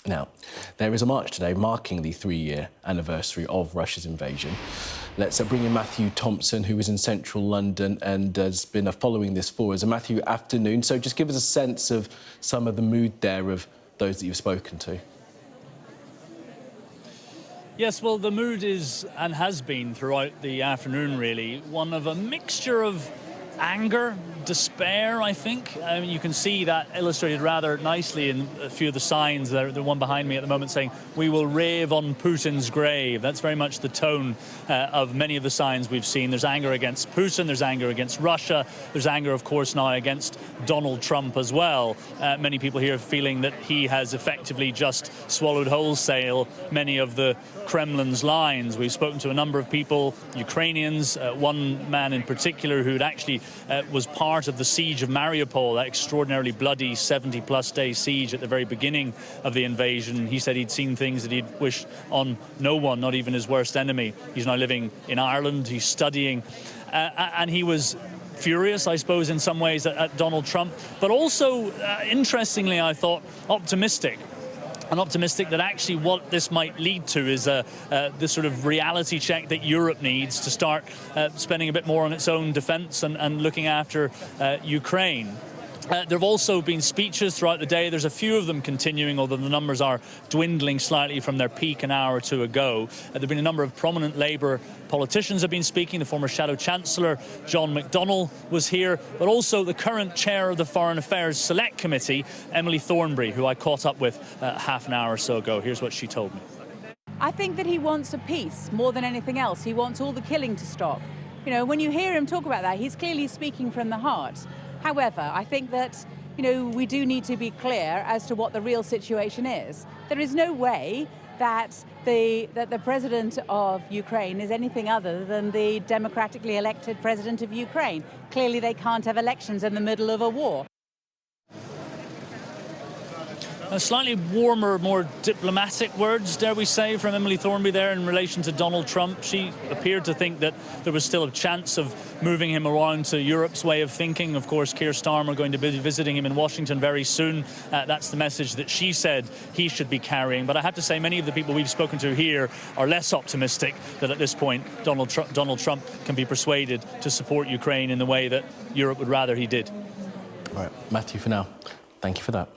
Now, there is a march today marking the 3-year anniversary of Russia's invasion. Let's bring in Matthew Thompson, who is in central London and has been following this for us. Matthew, afternoon. So just give us a sense of some of the mood there of those that you've spoken to. Yes, well, the mood is, and has been throughout the afternoon, really, one of a mixture of anger, despair, I think. You can see that illustrated rather nicely in a few of the signs. The one behind me at the moment saying, "We will rave on Putin's grave." That's very much the tone of many of the signs we've seen. There's anger against Putin, there's anger against Russia, there's anger, of course, now against Donald Trump as well. Many people here feeling that he has effectively just swallowed wholesale many of the Kremlin's lines. We've spoken to a number of people, Ukrainians, one man in particular who'd actually was part of the siege of Mariupol, that extraordinarily bloody 70-plus day siege at the very beginning of the invasion. He said he'd seen things that he'd wished on no one, not even his worst enemy. He's now living in Ireland, he's studying, and he was furious, I suppose, in some ways at Donald Trump, but also, interestingly, I thought, optimistic. And optimistic that actually what this might lead to is this sort of reality check that Europe needs to start spending a bit more on its own defence and looking after Ukraine. There have also been speeches throughout the day. There's a few of them continuing, although the numbers are dwindling slightly from their peak an hour or two ago. There have been a number of prominent Labour politicians have been speaking. The former Shadow Chancellor, John McDonnell, was here, but also the current chair of the Foreign Affairs Select Committee, Emily Thornberry, who I caught up with half an hour or so ago. Here's what she told me. I think that he wants a peace more than anything else. He wants all the killing to stop. You know, when you hear him talk about that, he's clearly speaking from the heart. However, I think that, we do need to be clear as to what the real situation is. There is no way that the president of Ukraine is anything other than the democratically elected president of Ukraine. Clearly, they can't have elections in the middle of a war. Slightly warmer, more diplomatic words, dare we say, from Emily Thornberry there in relation to Donald Trump. She appeared to think that there was still a chance of moving him around to Europe's way of thinking. Of course, Keir Starmer going to be visiting him in Washington very soon. That's the message that she said he should be carrying. But I have to say, many of the people we've spoken to here are less optimistic that at this point Donald Trump can be persuaded to support Ukraine in the way that Europe would rather he did. All right, Matthew, for now, thank you for that.